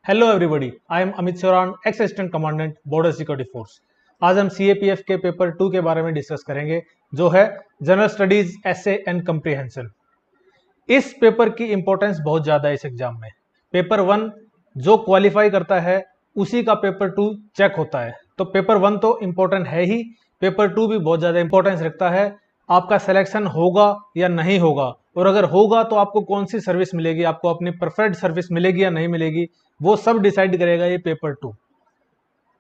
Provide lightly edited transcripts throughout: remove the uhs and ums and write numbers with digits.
Hello everybody, I am Amit चौरान, x assistant commandant border security force. आज हम CAPF के paper 2 के बारे में डिस्कस करेंगे, जो है general studies essay and comprehension. इस पेपर की इंपॉर्टेंस बहुत ज़्यादा है इस एग्जाम में। पेपर 1 जो क्वालिफाई करता है उसी का पेपर 2 चेक होता है, तो पेपर 1 तो इम्पोर्टेंट है ही, पेपर 2 भी बहुत ज़्यादा इंपॉर्टेंस रखता है। आपका सिलेक्शन होगा या नहीं होगा, और अगर होगा तो आपको कौन सी सर्विस मिलेगी, आपको अपनी प्रेफर्ड सर्विस मिलेगी या नहीं मिलेगी, वो सब डिसाइड करेगा ये paper 2।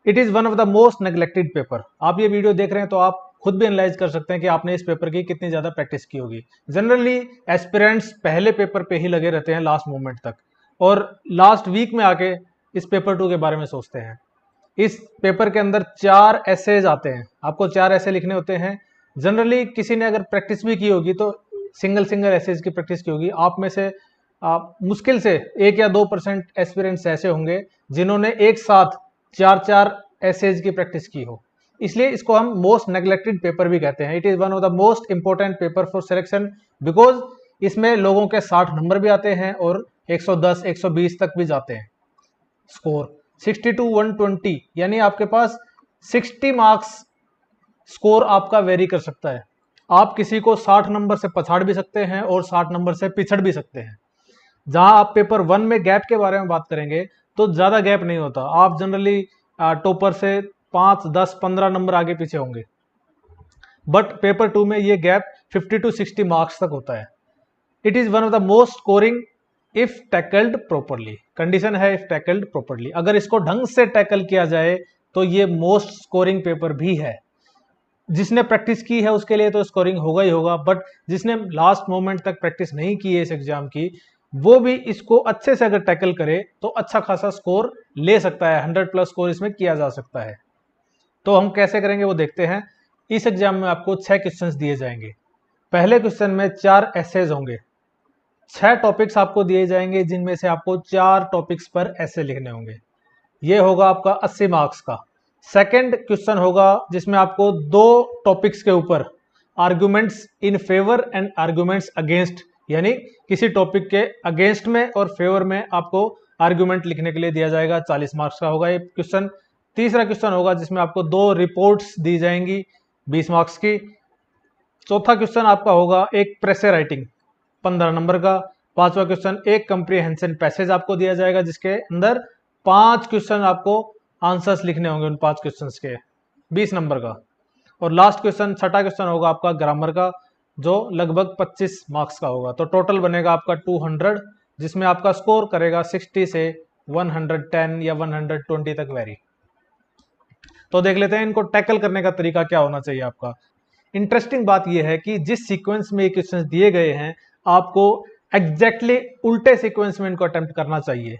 It is one of the most neglected paper. आप ये वीडियो देख रहे हैं तो आप खुद भी एनालाइज कर सकते हैं कि आपने इस पेपर की कितनी ज़्यादा प्रैक्टिस की होगी। जनरली एस्पिरेंट्स पहले पेपर पे ही लगे रहते हैं लास्ट मोमेंट तक, और लास्ट वीक में आके इस पेपर 2 के बारे में सोचते हैं। इस पेपर के अंदर 4 एसेज आते हैं, आपको 4 एसे लिखने होते हैं। जनरली किसी ने अगर प्रैक्टिस भी की होगी तो सिंगल एसेज की प्रैक्टिस की होगी। आप में से मुश्किल से 1 या 2% एस्पिरेंट्स ऐसे होंगे जिन्होंने एक साथ 4 एसेज की प्रैक्टिस की हो, इसलिए इसको हम मोस्ट नेग्लेक्टेड पेपर भी कहते हैं। It is one of the most important paper for selection, because इसमें लोगों के 60 नंबर भी आते हैं और 110 120 तक भी जाते हैं स्कोर। 60 to 120 यानी आपके पास 60 मार्क्स स्कोर आपका वेरी कर सकता है। आप किसी को 60 नंबर से पछाड़ भी सकते हैं और 60 नंबर से पिछड़ भी सकते हैं। जहां आप पेपर 1 में गैप के बारे में बात करेंगे तो ज़्यादा गैप नहीं होता, आप जनरली टॉपर से 5 10 15 नंबर आगे पीछे होंगे, बट पेपर 2 में ये गैप 50 to 60 मार्क्स तक होता है। It is one of the most scoring if tackled properly. Condition है इफ टैकल्ड प्रॉपरली, अगर इसको ढंग से टैकल किया जाए तो ये मोस्ट स्कोरिंग पेपर भी है। जिसने प्रैक्टिस की है उसके लिए तो स्कोरिंग होगा ही होगा, बट जिसने लास्ट मोमेंट तक प्रैक्टिस नहीं की है इस एग्जाम की, वो भी इसको अच्छे से अगर टैकल करे तो अच्छा खासा स्कोर ले सकता है। 100+ स्कोर इसमें किया जा सकता है। तो हम कैसे करेंगे वो देखते हैं। इस एग्जाम में आपको 6 क्वेश्चंस दिए जाएंगे। पहले क्वेश्चन में 4 एसेज होंगे, 6 टॉपिक्स आपको दिए जाएंगे, जिनमें से आपको 4 टॉपिक्स पर एसे लिखने होंगे। ये होगा आपका 80 मार्क्स का। सेकंड क्वेश्चन होगा जिसमें आपको 2 टॉपिक्स के ऊपर arguments in favour and arguments against, यानी किसी टॉपिक के अगेंस्ट में और फेवर में आपको आर्गुमेंट लिखने के लिए दिया जाएगा। 40 मार्क्स का होगा ये क्वेश्चन। तीसरा क्वेश्चन होगा जिसमें आपको 2 रिपोर्ट्स दी जाएंगी 20 मार्क्स की। चौथा क्वेश्चन आपका होगा एक प्रेसे राइटिंग 15 नंबर का। पांचवा क्वेश्चन एक कंप्रीहेंशन पैसेज आपको दिया जाएगा, जिसके अंदर 5 क्वेश्चन आपको आंसर्स लिखने होंगे उन 5 क्वेश्चंस के, 20 नंबर का। और लास्ट क्वेश्चन, छठा क्वेश्चन होगा आपका ग्रामर का, जो लगभग 25 मार्क्स का होगा। तो टोटल बनेगा आपका 200, जिसमें आपका स्कोर करेगा 60 से 110 या 120 तक वेरी। तो देख लेते हैं इनको टैकल करने का तरीका क्या होना चाहिए आपका। इंटरेस्टिंग बात यह है कि जिस सीक्वेंस में ये क्वेश्चंस दिए गए हैं, आपको एग्जैक्टली उल्टे सीक्वेंस में इनको अटेम्प्ट करना चाहिए।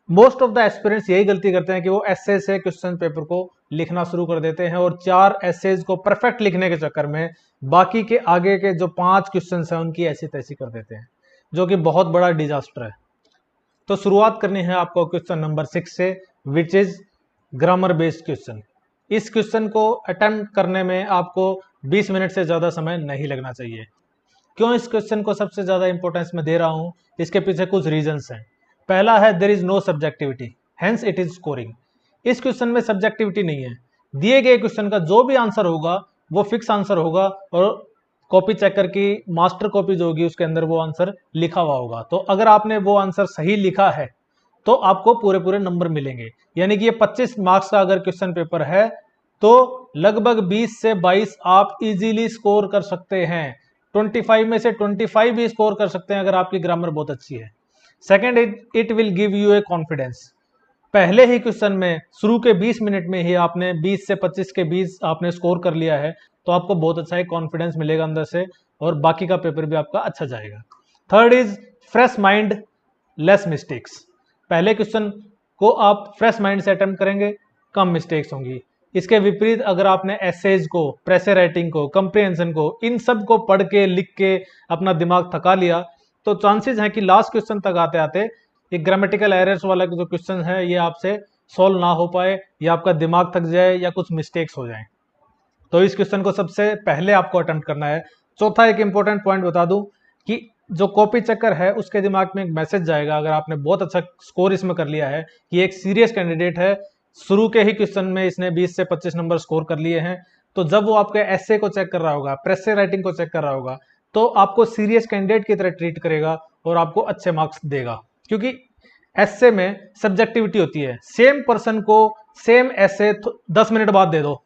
मोस्ट ऑफ द एस्पिरेंट्स यही गलती करते हैं कि वो एसे से क्वेश्चन पेपर को लिखना शुरू कर देते हैं, और 4 एसेज को परफेक्ट लिखने के चक्कर में बाकी के आगे के जो 5 क्वेश्चन हैं उनकी ऐसी तैसी कर देते हैं, जो कि बहुत बड़ा डिजास्टर है। तो शुरुआत करनी है आपको क्वेश्चन नंबर 6 से, which is grammar based question. इस क्वेश्चन को अटेम्प्ट करने में आपको 20 मिनट से ज़्यादा समय नहीं लगना चाहिए। क्यों इस क्वेश्चन को सबसे ज़्यादा इंपॉर्टेंस में दे रहा हूँ, इसके पीछे कुछ रीजंस हैं। पहला है there is no subjectivity, hence it is scoring. इस क्वेश्चन में सब्जेक्टिविटी नहीं है। दिए गए क्वेश्चन का जो भी आंसर होगा वो फिक्स आंसर होगा, और कॉपी चेकर की मास्टर कॉपी जो होगी उसके अंदर वो आंसर लिखा हुआ होगा। तो अगर आपने वो आंसर सही लिखा है तो आपको पूरे नंबर मिलेंगे। यानी कि ये 25 मार्क्स का अगर क्वेश्चन पेपर है तो लगभग 20 से 22 आप इजीली स्कोर कर सकते हैं। 25 में से 25 भी स्कोर कर सकते हैं अगर आपकी ग्रामर बहुत अच्छी है। Second, it will give U A confidence. पहले ही क्वेश्चन में शुरू के 20 मिनट में ही आपने 20 से 25 के 20 आपने स्कोर कर लिया है, तो आपको बहुत अच्छा एक कॉन्फिडेंस मिलेगा अंदर से, और बाकी का पेपर भी आपका अच्छा जाएगा। Third is fresh mind, less mistakes. पहले क्वेश्चन को आप फ्रेश माइंड से अटेम्प्ट करेंगे, कम मिस्टेक्स होंगी। इसके विपरीत अगर आपने एसेज को, प्रेसे राइटिंग को, कंप्रीहेंशन को, इन सब को पढ़ के लिख के अपना दिमाग थका लिया, तो चांसेस हैं कि लास्ट क्वेश्चन तक आते आते एक ग्रामेटिकल एरर्स वाला जो क्वेश्चन है ये आपसे सॉल्व ना हो पाए, या आपका दिमाग थक जाए, या कुछ मिस्टेक्स हो जाएं। तो इस क्वेश्चन को सबसे पहले आपको अटेम्प्ट करना है। चौथा एक इंपॉर्टेंट पॉइंट बता दूं कि जो कॉपी चेकर है उसके दिमाग में एक मैसेज जाएगा, अगर आपने बहुत अच्छा स्कोर इसमें कर लिया है कि एक सीरियस कैंडिडेट है, शुरू के ही क्वेश्चन में इसने 20 से 25 नंबर स्कोर कर लिए हैं, तो जब वो आपके एसे को चेक कर रहा होगा, प्रेसे राइटिंग को चेक कर रहा होगा, तो आपको सीरियस कैंडिडेट की तरह ट्रीट करेगा और आपको अच्छे मार्क्स देगा। क्योंकि एसे में सब्जेक्टिविटी होती है, सेम पर्सन को सेम एसे 10 मिनट बाद दे दो,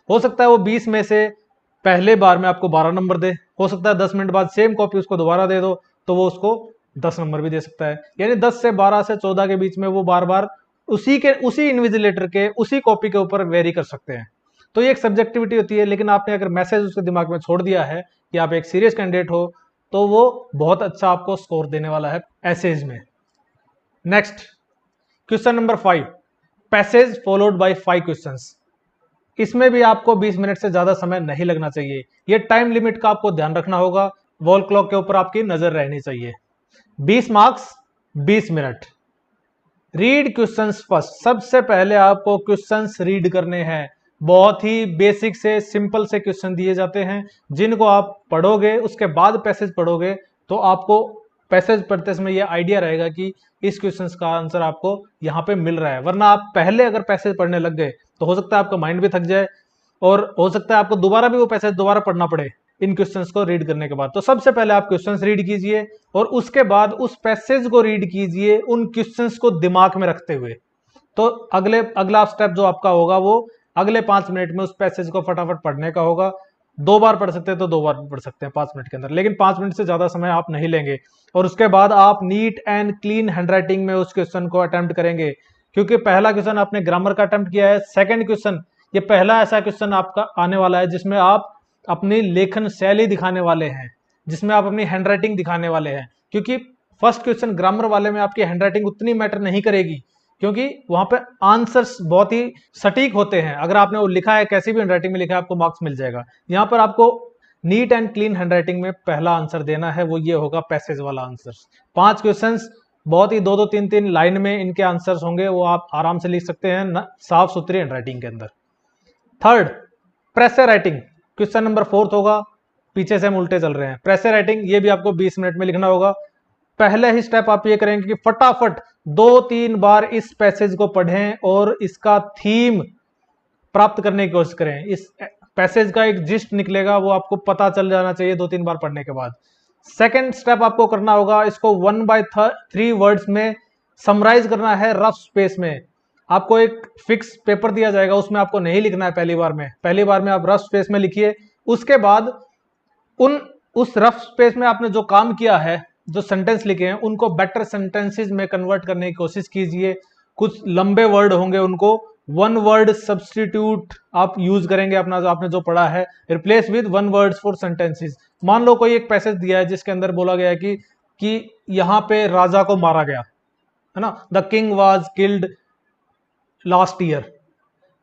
हो सकता है वो 20 में से पहले बार में आपको 12 नंबर दे, हो सकता है 10 मिनट बाद सेम कॉपी उसको दोबारा दे दो तो वो उसको 10 नंबर भी दे सकता है। यानी 10 से 12 से 14 के बीच में वो बार बार उसी इन्विजिलेटर के उसी कॉपी के ऊपर वेरी कर सकते हैं। तो ये एक सब्जेक्टिविटी होती है, लेकिन आपने अगर मैसेज उसके दिमाग में छोड़ दिया है कि आप एक सीरियस कैंडिडेट हो, तो वो बहुत अच्छा आपको स्कोर देने वाला है एसेज में। Next question number 5, passage followed by 5 questions. इसमें भी आपको 20 मिनट से ज्यादा समय नहीं लगना चाहिए। ये टाइम लिमिट का आपको ध्यान रखना होगा, वॉल क्लॉक के ऊपर आपकी नजर रहनी चाहिए। 20 marks 20 minute. Read questions first, सबसे पहले आपको क्वेश्चंस रीड करने हैं। बहुत ही बेसिक से सिंपल से क्वेश्चन दिए जाते हैं, जिनको आप पढ़ोगे उसके बाद पैसेज पढ़ोगे तो आपको पैसेज पढ़ते समय ये आइडिया रहेगा कि इस क्वेश्चंस का आंसर आपको यहाँ पे मिल रहा है। वरना आप पहले अगर पैसेज पढ़ने लग गए तो हो सकता है आपका माइंड भी थक जाए और हो सकता है आपको दोबारा भी वो पैसेज दोबारा पढ़ना पड़े इन क्वेश्चंस को रीड करने के बाद। तो सबसे पहले आप क्वेश्चंस रीड कीजिए और उसके बाद उस पैसेज को रीड कीजिए उन क्वेश्चंस को दिमाग में रखते हुए। तो अगला स्टेप जो आपका होगा वो अगले 5 मिनट में उस पैसेज को फटाफट पढ़ने का होगा। 2 बार पढ़ सकते हैं तो 2 बार पढ़ सकते हैं 5 मिनट के अंदर, लेकिन 5 मिनट से ज्यादा समय आप नहीं लेंगे। और उसके बाद आप नीट एंड क्लीन हैंडराइटिंग में उस क्वेश्चन को अटेम्प्ट करेंगे, क्योंकि पहला क्वेश्चन आपने ग्रामर का अटेम्प्ट किया है। सेकंड क्वेश्चन, ये पहला ऐसा क्वेश्चन आपका आने वाला है जिसमें आप अपनी लेखन शैली दिखाने वाले हैं, जिसमें आप अपनी हैंडराइटिंग दिखाने वाले हैं। क्योंकि फर्स्ट क्वेश्चन ग्रामर वाले में आपकी हैंडराइटिंग उतनी मैटर नहीं करेगी, क्योंकि वहां पे आंसर्स बहुत ही सटीक होते हैं। अगर आपने वो लिखा है, कैसी भी हैंडराइटिंग में लिखा है, आपको मार्क्स मिल जाएगा। यहाँ पर आपको नीट एंड क्लीन हैंडराइटिंग में पहला आंसर देना है, वो ये होगा पैसेज वाला आंसर। 5 क्वेश्चंस बहुत ही 2-2 3-3 लाइन में इनके आंसर्स होंगे, वो आप आराम से लिख सकते हैं साफ सुथरी हैंडराइटिंग के अंदर। Third, pressure writing, question number 4 होगा। पीछे से हम उल्टे चल रहे हैं। प्रेशर राइटिंग ये भी आपको 20 मिनट में लिखना होगा। पहले ही स्टेप आप ये करेंगे कि फटाफट 2-3 बार इस पैसेज को पढ़ें और इसका थीम प्राप्त करने की कोशिश करें। इस पैसेज का एक जिस्ट निकलेगा, वो आपको पता चल जाना चाहिए 2-3 बार पढ़ने के बाद। सेकंड स्टेप आपको करना होगा, इसको 1/3 वर्ड्स में समराइज करना है रफ स्पेस में। आपको एक फिक्स पेपर दिया जाएगा, उसमें आपको नहीं लिखना है पहली बार में आप रफ स्पेस में लिखिए। उसके बाद उस रफ स्पेस में आपने जो काम किया है, जो सेंटेंस लिखे हैं, उनको बेटर सेंटेंसेस में कन्वर्ट करने की कोशिश कीजिए। कुछ लंबे वर्ड होंगे, उनको 1 वर्ड सब्सटीट्यूट आप यूज करेंगे अपना, जो आपने जो पढ़ा है, replace with 1 words for sentences. मान लो कोई एक पैसेज दिया है जिसके अंदर बोला गया है कि यहाँ पे राजा को मारा गया है ना, the king was killed last year,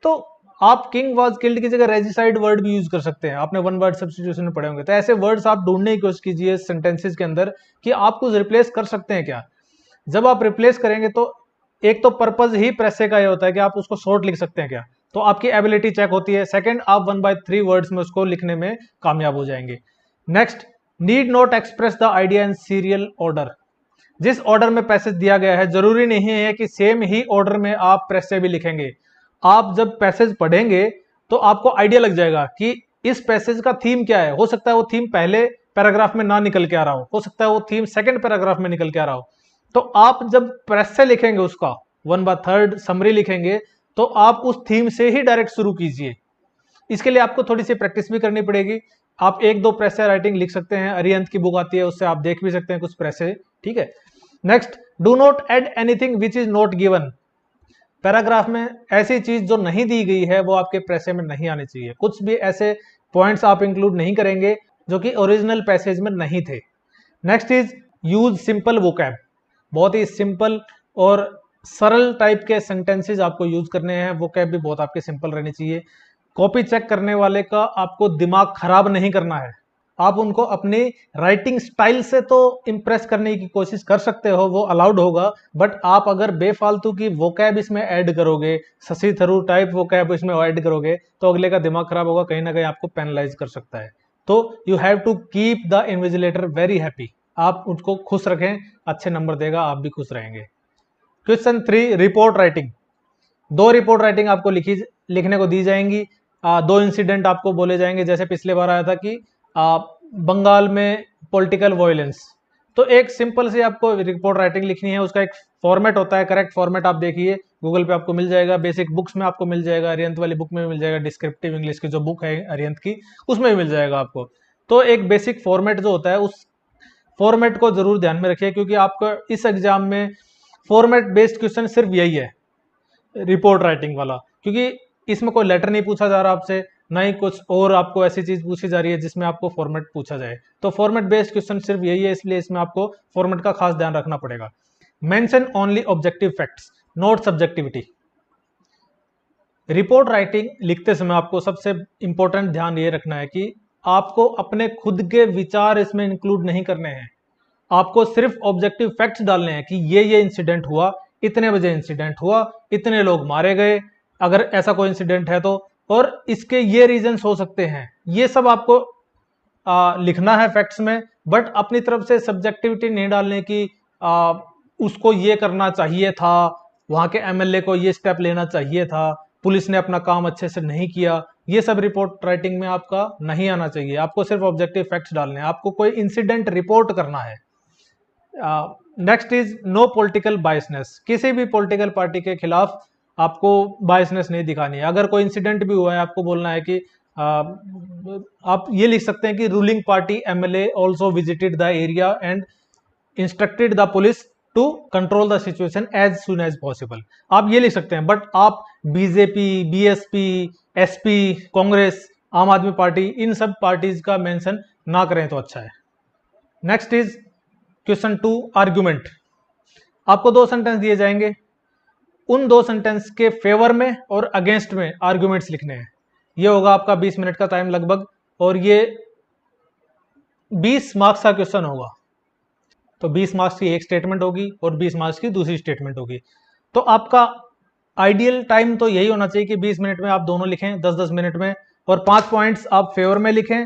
तो आप किंग वाज किल्ड की जगह रेजिसाइड वर्ड भी यूज कर सकते हैं। आपने 1 वर्ड सब्स्टिट्यूशन में पढ़े होंगे, तो ऐसे वर्ड्स आप ढूंढने की कोशिश कीजिए सेंटेंसेस के अंदर कि आप कुछ रिप्लेस कर सकते हैं क्या। जब आप रिप्लेस करेंगे तो एक तो पर्पज ही प्रेसे का ये होता है कि आप उसको शॉर्ट लिख सकते हैं क्या, तो आपकी एबिलिटी चेक होती है। सेकंड, आप 1/3 वर्ड्स में उसको लिखने में कामयाब हो जाएंगे। Next, need not express the idea in serial order. जिस ऑर्डर में पैसेज दिया गया है, जरूरी नहीं है कि सेम ही ऑर्डर में आप प्रेसे भी लिखेंगे। आप जब पैसेज पढ़ेंगे तो आपको आइडिया लग जाएगा कि इस पैसेज का थीम क्या है। हो सकता है वो थीम पहले पैराग्राफ में ना निकल के आ रहा हो सकता है वो थीम सेकंड पैराग्राफ में निकल के आ रहा हो। तो आप जब प्रेसे लिखेंगे, उसका 1/3 समरी लिखेंगे, तो आप उस थीम से ही डायरेक्ट शुरू कीजिए। इसके लिए आपको थोड़ी सी प्रैक्टिस भी करनी पड़ेगी। आप 1-2 प्रेसे राइटिंग लिख सकते हैं, अरिहंत की बुक आती है, उससे आप देख भी सकते हैं कुछ प्रेसे, ठीक है। Next, do not add anything which is not given. Paragraph में ऐसी चीज जो नहीं दी गई है वो आपके प्रेसे में नहीं आनी चाहिए। कुछ भी ऐसे पॉइंट्स आप इंक्लूड नहीं करेंगे जो कि ओरिजिनल पैसेज में नहीं थे। Next is use simple vocab. बहुत ही सिंपल और सरल टाइप के सेंटेंसेस आपको यूज करने हैं। वोकैब भी बहुत आपके सिंपल रहनी चाहिए। कॉपी चेक करने वाले का आपको दिमाग खराब नहीं करना है। आप उनको अपनी राइटिंग स्टाइल से तो इंप्रेस करने की कोशिश कर सकते हो, वो अलाउड होगा, बट आप अगर बेफालतू की वोकैब इसमें ऐड करोगे, शशि थरूर टाइप वोकैब इसमें ऐड करोगे, तो अगले का दिमाग खराब होगा, कहीं ना कहीं आपको पेनलाइज कर सकता है। तो you have to keep the invigilator very happy. आप उसको खुश रखें, अच्छे नंबर देगा, आप भी खुश रहेंगे। Question 3, report writing. दो रिपोर्ट राइटिंग आपको लिखने को दी जाएंगी। दो इंसिडेंट आपको बोले जाएंगे, जैसे पिछले बार आया था कि बंगाल में पॉलिटिकल वायलेंस। तो एक सिंपल सी आपको रिपोर्ट राइटिंग लिखनी है, उसका एक फॉर्मेट होता है, करेक्ट फॉर्मेट आप देखिए गूगल पे आपको मिल जाएगा, बेसिक बुक्स में आपको मिल जाएगा, अरिहंत वाली बुक में भी मिल जाएगा, डिस्क्रिप्टिव इंग्लिश की जो बुक है अरिहंत की उसमें भी मिल जाएगा आपको। तो एक बेसिक फॉर्मेट जो होता है उस फॉर्मेट को जरूर ध्यान में रखिए, क्योंकि आपका इस एग्जाम में फॉर्मेट बेस्ड क्वेश्चन सिर्फ यही है, रिपोर्ट राइटिंग वाला, क्योंकि इसमें कोई लेटर नहीं पूछा जा रहा आपसे, ना ही कुछ और आपको ऐसी चीज पूछी जा रही है जिसमें आपको फॉर्मेट पूछा जाए। तो फॉर्मेट बेस्ड क्वेश्चन सिर्फ यही है, इसलिए इसमें आपको फॉर्मेट का खास ध्यान रखना पड़ेगा। Mention only objective facts, note subjectivity. Report writing लिखते समय आपको सबसे इंपॉर्टेंट ध्यान ये रखना है कि आपको अपने खुद के विचार इसमें इंक्लूड नहीं करने हैं। आपको सिर्फ ऑब्जेक्टिव फैक्ट्स डालने हैं कि ये इंसिडेंट हुआ, इतने बजे इंसिडेंट हुआ, इतने लोग मारे गए, अगर ऐसा कोई इंसिडेंट है तो, और इसके ये रीजंस हो सकते हैं, ये सब आपको लिखना है फैक्ट्स में। बट अपनी तरफ से सब्जेक्टिविटी नहीं डालने की, उसको ये करना चाहिए था, वहां के एमएलए को ये स्टेप लेना चाहिए था, पुलिस ने अपना काम अच्छे से नहीं किया, ये सब रिपोर्ट राइटिंग में आपका नहीं आना चाहिए। आपको सिर्फ ऑब्जेक्टिव फैक्ट्स डालने हैं, आपको कोई इंसिडेंट रिपोर्ट करना है। Next is no political biasness. किसी भी पॉलिटिकल पार्टी के खिलाफ आपको बायसनेस नहीं दिखानी है। अगर कोई इंसिडेंट भी हुआ है, आपको बोलना है कि आप ये लिख सकते हैं कि ruling party MLA also visited the area and instructed the police to control the situation as soon as possible, आप ये लिख सकते हैं। बट आप बीजेपी, बीएसपी, एसपी, कांग्रेस, आम आदमी पार्टी, इन सब पार्टीज का मेंशन ना करें तो अच्छा है। Next is question 2, argument. आपको दो सेंटेंस दिए जाएंगे, उन दो सेंटेंस के फेवर में और अगेंस्ट में आर्गुमेंट्स लिखने हैं। ये होगा आपका 20 मिनट का टाइम लगभग, और ये 20 मार्क्स का क्वेश्चन होगा। तो 20 मार्क्स की एक स्टेटमेंट होगी और 20 मार्क्स की दूसरी स्टेटमेंट होगी। तो आपका आइडियल टाइम तो यही होना चाहिए कि 20 मिनट में आप दोनों लिखें, 10-10 मिनट में, और 5 पॉइंट्स आप फेवर में लिखें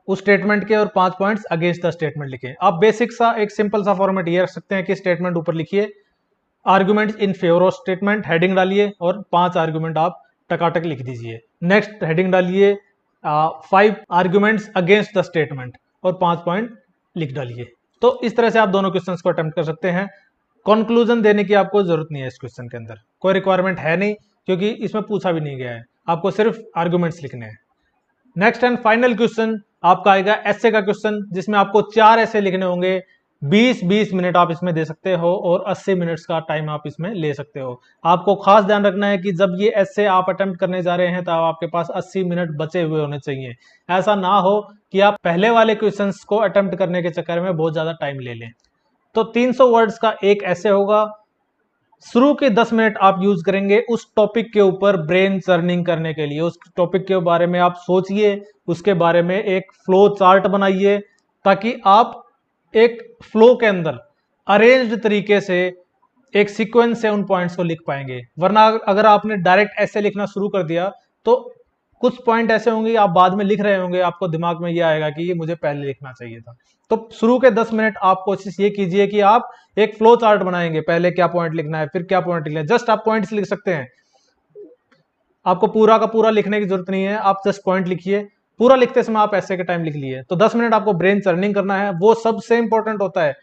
उस स्टेटमेंट के, और 5 पॉइंट्स अगेंस्ट द स्टेटमेंट लिखें। आप बेसिक सा एक सिंपल सा फॉर्मेट ये रख सकते हैं कि स्टेटमेंट ऊपर लिखिए, argument in favour of statement, heading डालिए, और 5 आर्गुमेंट आप टकाटक लिख दीजिए। नेक्स्ट हेडिंग डालिए 5 आर्गुमेंट्स अगेंस्ट द स्टेटमेंट, और 5 पॉइंट लिख डालिए। तो इस तरह से आप दोनों क्वेश्चंस को अटेम्प्ट कर सकते हैं। कंक्लूजन देने की आपको जरूरत नहीं है, इस क्वेश्चन के अंदर कोई रिक्वायरमेंट है नहीं, क्योंकि इसमें पूछा भी नहीं गया है, आपको सिर्फ आर्गुमेंट्स लिखने हैं। नेक्स्ट एंड फाइनल क्वेश्चन आपका आएगा एसे का क्वेश्चन, जिसमें आपको 4 ऐसे लिखने होंगे। 20-20 मिनट आप इसमें दे सकते हो, और 80 मिनट्स का टाइम आप इसमें ले सकते हो। आपको खास ध्यान रखना है कि जब ये ऐसे आप अटेम्प्ट करने जा रहे हैं, तब आपके पास 80 मिनट बचे हुए होने चाहिए। ऐसा ना हो कि आप पहले वाले क्वेश्चंस को अटेम्प्ट करने के चक्कर में बहुत ज्यादा टाइम ले लें। तो 300 वर्ड्स का एक ऐसे होगा। शुरू के 10 मिनट आप यूज करेंगे उस टॉपिक के ऊपर ब्रेन चर्निंग करने के लिए। उस टॉपिक के बारे में आप सोचिए, उसके बारे में एक फ्लो चार्ट बनाइए, ताकि आप एक फ्लो के अंदर अरेंज्ड तरीके से एक सीक्वेंस से उन पॉइंट्स को लिख पाएंगे। वरना अगर आपने डायरेक्ट ऐसे लिखना शुरू कर दिया, तो कुछ पॉइंट ऐसे होंगे आप बाद में लिख रहे होंगे, आपको दिमाग में ये आएगा कि ये मुझे पहले लिखना चाहिए था। तो शुरू के 10 मिनट आप कोशिश ये कीजिए कि आप एक फ्लो चार्ट बनाएंगे, पहले क्या पॉइंट लिखना है, फिर क्या पॉइंट लिखना है। जस्ट आप पॉइंट्स लिख सकते हैं, आपको पूरा का पूरा लिखने की जरूरत नहीं है, आप जस्ट पॉइंट लिखिए। पूरा लिखते समय आप ऐसे के टाइम लिख लिए। तो 10 मिनट आपको ब्रेन चर्निंग करना है, वो सबसे इंपॉर्टेंट होता है।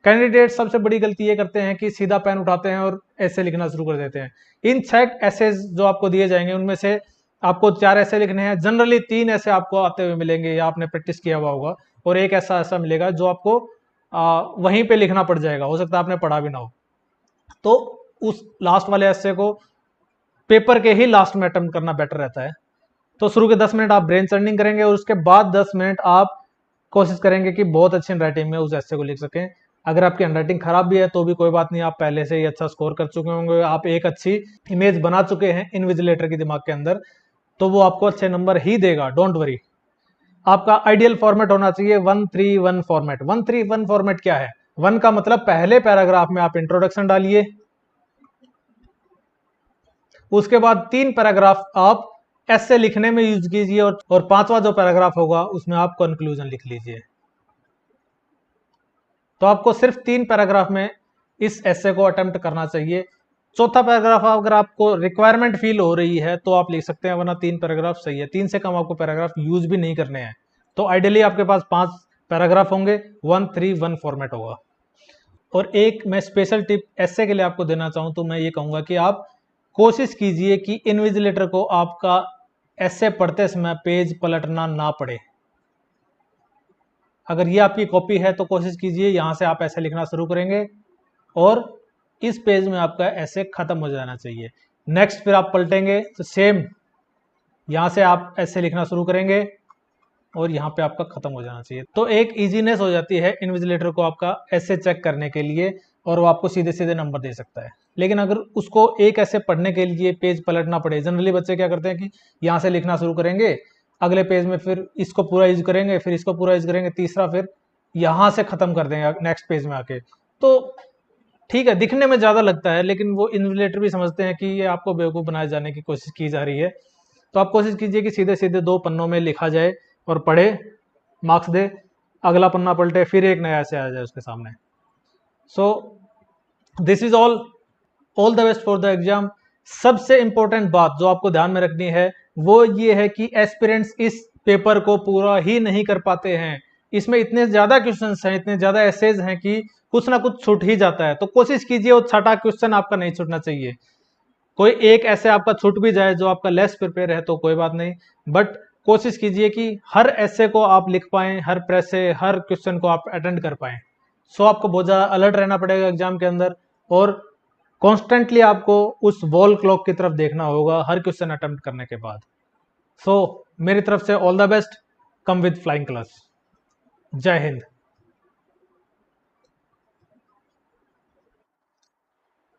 कैंडिडेट सबसे बड़ी गलती ये करते हैं कि सीधा पेन उठाते हैं और ऐसे लिखना शुरू कर देते हैं। इन 6 ऐसेज जो आपको दिए जाएंगे, उनमें से आपको 4 ऐसे लिखने हैं। जनरली 3 ऐसे आपको आते हुए मिलेंगे, या आपने प्रैक्टिस किया हुआ होगा, और एक ऐसा मिलेगा जो आपको वहीं पे लिखना पड़ जाएगा, हो सकता है आपने पढ़ा भी ना हो। तो उस लास्ट वाले ऐसे को पेपर के ही लास्ट में अटेम्प्ट करना बेटर रहता है। तो शुरू के 10 मिनट आप ब्रेन चर्निंग करेंगे, और उसके बाद 10 मिनट आप कोशिश करेंगे कि बहुत अच्छी राइटिंग में उस ऐसे को लिख सकें। अगर आपकी हैंडराइटिंग खराब भी है तो भी कोई बात नहीं, आप पहले से ही अच्छा स्कोर कर चुके होंगे, आप एक अच्छी इमेज बना चुके हैं इन्विजिलेटर के दिमाग के अंदर, तो वो आपको अच्छे नंबर ही देगा, डोंट वरी। आपका आइडियल फॉर्मेट होना चाहिए 1-3-1 फॉर्मेट। 1-3-1 फॉर्मेट क्या है? 1 का मतलब पहले पैराग्राफ में आप इंट्रोडक्शन डालिए, उसके बाद 3 पैराग्राफ आप ऐसे लिखने में यूज कीजिए, और 5वां जो पैराग्राफ होगा उसमें आप कंक्लूजन लिख लीजिए। तो आपको सिर्फ 3 पैराग्राफ में इस एसे को अटेम्प्ट करना चाहिए। चौथा पैराग्राफ अगर आपको रिक्वायरमेंट फील हो रही है तो आप लिख सकते हैं, वरना 3 पैराग्राफ सही है। 3 से कम आपको पैराग्राफ यूज भी नहीं करने हैं। तो आइडियली आपके पास 5 पैराग्राफ होंगे, 1-3-1 फॉर्मेट होगा। और एक मैं स्पेशल टिप एसे के लिए आपको देना चाहूँ तो मैं ये कहूँगा कि आप कोशिश कीजिए कि इन्विजिलेटर को आपका एसे पढ़ते समय पेज पलटना ना पड़े। अगर ये आपकी कॉपी है तो कोशिश कीजिए यहाँ से आप ऐसे लिखना शुरू करेंगे और इस पेज में आपका ऐसे खत्म हो जाना चाहिए। नेक्स्ट फिर आप पलटेंगे तो सेम यहाँ से आप ऐसे लिखना शुरू करेंगे और यहाँ पे आपका खत्म हो जाना चाहिए। तो एक इजीनेस हो जाती है इन्विजिलेटर को आपका ऐसे चेक करने के लिए और वो आपको सीधे सीधे नंबर दे सकता है। लेकिन अगर उसको एक ऐसे पढ़ने के लिए पेज पलटना पड़े, जनरली बच्चे क्या करते हैं कि यहाँ से लिखना शुरू करेंगे, अगले पेज में फिर इसको पूरा यूज करेंगे, फिर इसको पूरा यूज करेंगे, तीसरा फिर यहाँ से खत्म कर देंगे नेक्स्ट पेज में आके। तो ठीक है, दिखने में ज़्यादा लगता है, लेकिन वो इन्विजिलेटर भी समझते हैं कि ये आपको बेवकूफ़ बनाए जाने की कोशिश की जा रही है। तो आप कोशिश कीजिए कि सीधे सीधे 2 पन्नों में लिखा जाए और पढ़े, मार्क्स दे, अगला पन्ना पलटे, फिर एक नया ऐसे आ जाए उसके सामने। So this is all the best for the exam. सबसे इंपॉर्टेंट बात जो आपको ध्यान में रखनी है वो ये है कि एस्पिरेंट्स इस पेपर को पूरा ही नहीं कर पाते हैं। इसमें इतने ज़्यादा क्वेश्चंस हैं, इतने ज़्यादा एसेज हैं कि कुछ ना कुछ छूट ही जाता है। तो कोशिश कीजिए वो छठा क्वेश्चन आपका नहीं छूटना चाहिए। कोई एक ऐसे आपका छूट भी जाए जो आपका लेस प्रिपेयर है तो कोई बात नहीं, बट कोशिश कीजिए कि हर ऐसे को आप लिख पाएं, हर प्रेस से हर क्वेश्चन को आप अटेंड कर पाएं। सो आपको बहुत ज़्यादा अलर्ट रहना पड़ेगा एग्जाम के अंदर और कॉन्स्टेंटली आपको उस वॉल क्लॉक की तरफ देखना होगा हर क्वेश्चन अटेम्प्ट करने के बाद। सो मेरी तरफ से all the best, come with flying colours. जय हिंद।